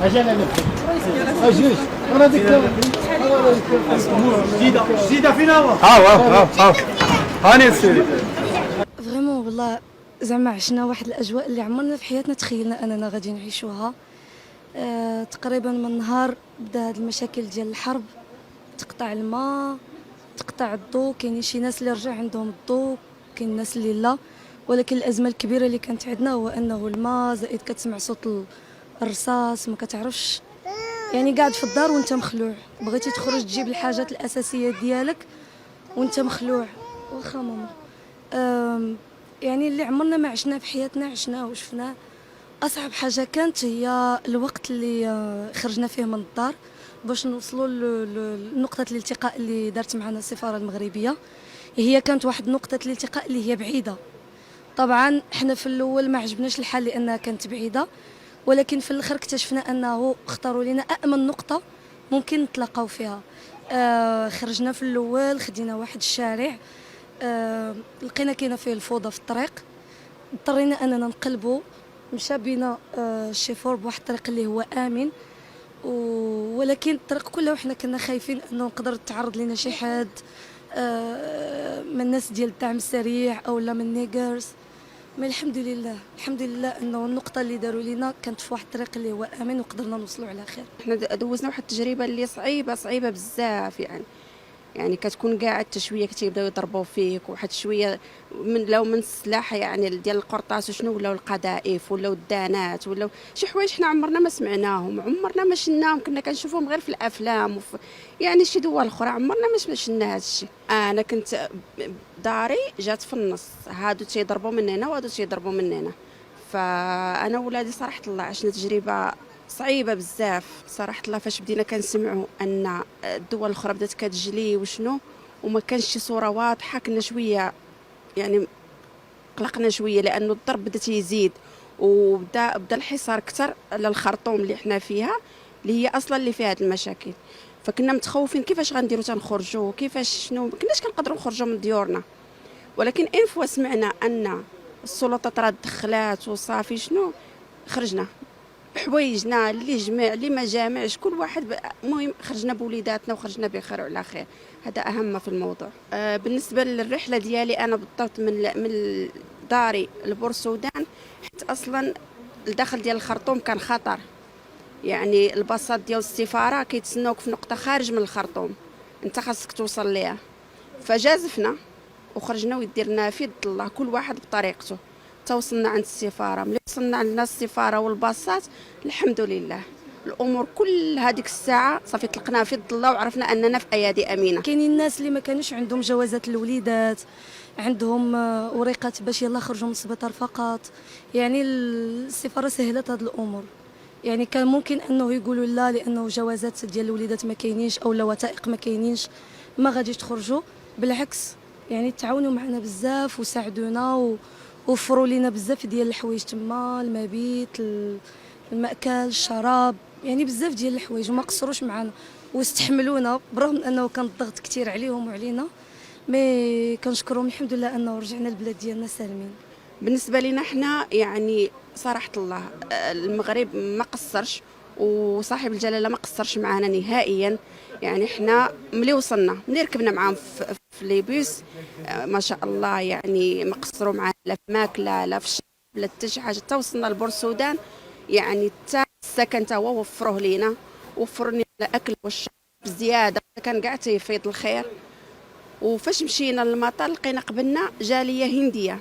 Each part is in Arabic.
اجي انا نبدا اجيش انا ديك جديده فينا ها هاني السيدي. فريمون والله زعما عشنا واحد الاجواء اللي عمرنا في حياتنا تخيلنا اننا غادي نعيشوها. تقريبا من نهار بدا هاد المشاكل ديال الحرب، تقطع الماء، تقطع الضوء، كاينين شي ناس اللي رجع عندهم الضوء، كاين الناس اللي لا. ولكن الازمه الكبيره اللي كانت عندنا هو انه الماء زائد كتسمع صوت الرصاص، ما كتعرفش يعني قاعد في الدار وانت مخلوع، بغيتي تخرج تجيب الحاجات الاساسيه ديالك وانت مخلوع. واخا ماما يعني اللي عمرنا ما عشناه في حياتنا عشناه وشفناه. اصعب حاجه كانت هي الوقت اللي خرجنا فيه من الدار باش نوصلوا لنقطه الالتقاء اللي دارت معنا السفاره المغربيه. هي كانت واحد نقطه الالتقاء اللي هي بعيده. طبعا احنا في الاول ما عجبناش الحال لانها كانت بعيده، ولكن في الاخر اكتشفنا انه اختاروا لنا امن نقطه ممكن نتلاقاو فيها. خرجنا في الاول، خدينا واحد الشارع، لقينا كاينه فيه الفوضى في الطريق، اضطرينا اننا نقلبوا. مشى بينا الشيفور بواحد الطريق اللي هو امن، ولكن الطريق كلها وحنا كنا خايفين انه نقدر تعرض لنا شي حد من الناس ديال الدعم السريع او لا من نيجرز. ما الحمد لله الحمد لله انه النقطه اللي داروا لنا كانت في واحد الطريق اللي هو امن وقدرنا نوصلوا على خير. احنا دوزنا واحد التجربه اللي صعيبه بزاف، يعني كتكون قاعد حتى شويه كتبداو يضربوا فيك، وواحد شويه من السلاح يعني ديال القرطاس وشنو، ولاو القذائف ولاو الدانات ولاو شي حوايج حنا عمرنا ما سمعناهم، عمرنا ما شناهم، كنا كنشوفوهم غير في الافلام يعني شي دول اخرى عمرنا ما شفنا هذا الشيء. انا كنت داري جات في النص، هادو تيضربوا من هنا وهادو تيضربوا من هنا، فانا ولادي صراحه الله عشنا تجربه صعيبه بزاف صراحه الله. فاش بدينا كنسمعوا ان الدول الاخرى بدات كتجلي وشنو وما كانش شي صوره واضحه، كنا شويه يعني قلقنا شويه، لانه الضرب بدا تيزيد وبدا الحصار اكثر على الخرطوم اللي حنا فيها، اللي هي اصلا اللي فيها هاد المشاكل. فكنا متخوفين كيفاش غنديروا تنخرجوا، كيفاش شنو، ما كناش كنقدروا نخرجوا من ديورنا. ولكن ان فوا سمعنا ان السلطات راه دخلات وصافي شنو، خرجنا حوايجنا اللي جمع اللي ما جامعش، كل واحد المهم خرجنا بوليداتنا وخرجنا بخير وعلى خير، هذا اهم في الموضوع. بالنسبه للرحله ديالي انا بالضبط من داري لبورسودان، حيت اصلا الداخل ديال الخرطوم كان خطر، يعني الباصات ديال السفاره كيتسناوك في نقطه خارج من الخرطوم، انت خاصك توصل ليها. فجازفنا وخرجنا ويديرنا في يد الله، كل واحد بطريقته. توصلنا عند السفاره، ملي وصلنا عندنا السفاره والباصات الحمد لله الامور كل هذيك الساعه صافي طلقناها في يد الله، وعرفنا اننا في ايادي امينه. كاينين الناس اللي ما كانوش عندهم جوازات الوليدات، عندهم وريقات باش يلا خرجوا من السبيطار فقط، يعني السفاره سهلت هذه الامور. يعني كان ممكن انه يقولوا لا لانه جوازات ديال الوليدات ما كاينينش او لا وثائق ما كاينينش ما غاديش تخرجوا. بالعكس يعني تعاونوا معنا بزاف وساعدونا ووفروا لنا بزاف ديال الحوايج تما، المبيت، المأكل، الشراب، يعني بزاف ديال الحوايج، وما قصروش معنا واستحملونا برغم انه كان الضغط كثير عليهم وعلينا. مي كنشكرهم الحمد لله انه رجعنا البلاد ديالنا سالمين. بالنسبه لنا احنا يعني صراحه الله المغرب ما قصرش، وصاحب الجلاله ما قصرش معنا نهائيا. يعني احنا ملي وصلنا ملي ركبنا معاهم في ليبيس ما شاء الله، يعني ما قصروا معنا لا في ماكله لا في الشرب لا حتى شي حاجه. حتى وصلنا لبورسودان يعني حتى السكن تا هو وفروه لينا، وفروا لنا الاكل والشرب بزياده، كان كاع تيفيض الخير. وفاش مشينا للمطار لقينا قبلنا جاليه هنديه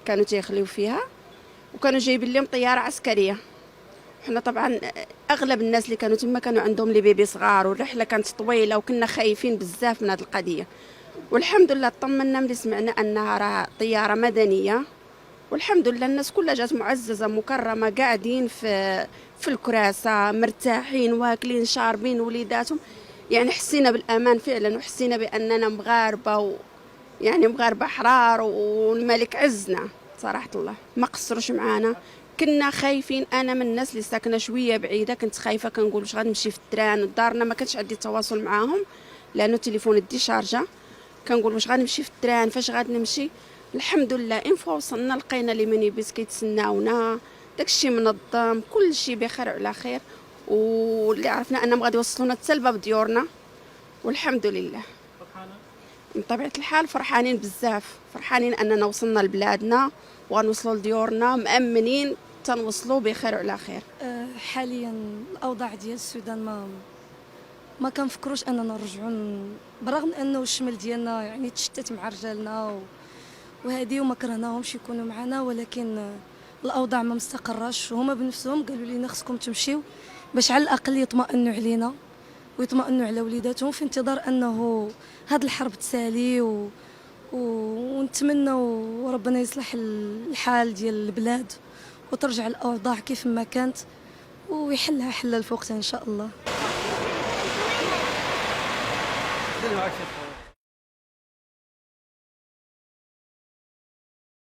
كانوا تيخليو فيها، وكانوا جايبين لهم طياره عسكريه. حنا طبعا اغلب الناس اللي كانوا تما كانوا عندهم لي بيبي صغار، والرحله كانت طويله وكنا خايفين بزاف من هذه القضيه. والحمد لله طمنا ملي سمعنا انها راه طياره مدنيه، والحمد لله الناس كلها جات معززه مكرمه، قاعدين في الكراسه مرتاحين واكلين شاربين وليداتهم. يعني حسينا بالامان فعلا، وحسينا باننا مغاربه يعني مغاربه احرار، والملك عزنا صراحه الله ما قصروش معانا. كنا خايفين، انا من الناس اللي ساكنه شويه بعيده كنت خايفه، كنقول واش غنمشي في التران، ودارنا ما كانش عندي تواصل معاهم لانه التليفون دي شارجه، كنقول واش غنمشي في التران فاش غادي نمشي. الحمد لله ان فوا وصلنا لقينا لي مينيبيس كيتسناونا، داكشي منظم كل شيء بخير وعلى خير. واللي عرفنا انهم غادي يوصلونا حتى لباب ديورنا، والحمد لله. من طبيعة الحال فرحانين بزاف، فرحانين اننا وصلنا لبلادنا وغنوصلوا لديورنا مأمنين تنوصلوا بخير وعلى خير. حاليا الاوضاع ديال السودان ما كنفكروش اننا نرجعوا، برغم انه الشمل ديالنا يعني تشتت مع رجالنا وهذه وما كرهناهمش يكونوا معنا، ولكن الاوضاع ما مستقراش، وهما بنفسهم قالوا لنا خصكم تمشيو باش على الاقل يطمئنوا علينا ويطمئنوا على وليداتهم، في انتظار انه هذه الحرب تسالي ونتمنوا ربنا يصلح الحال ديال البلاد وترجع الاوضاع كيف ما كانت ويحلها حل في وقتها ان شاء الله.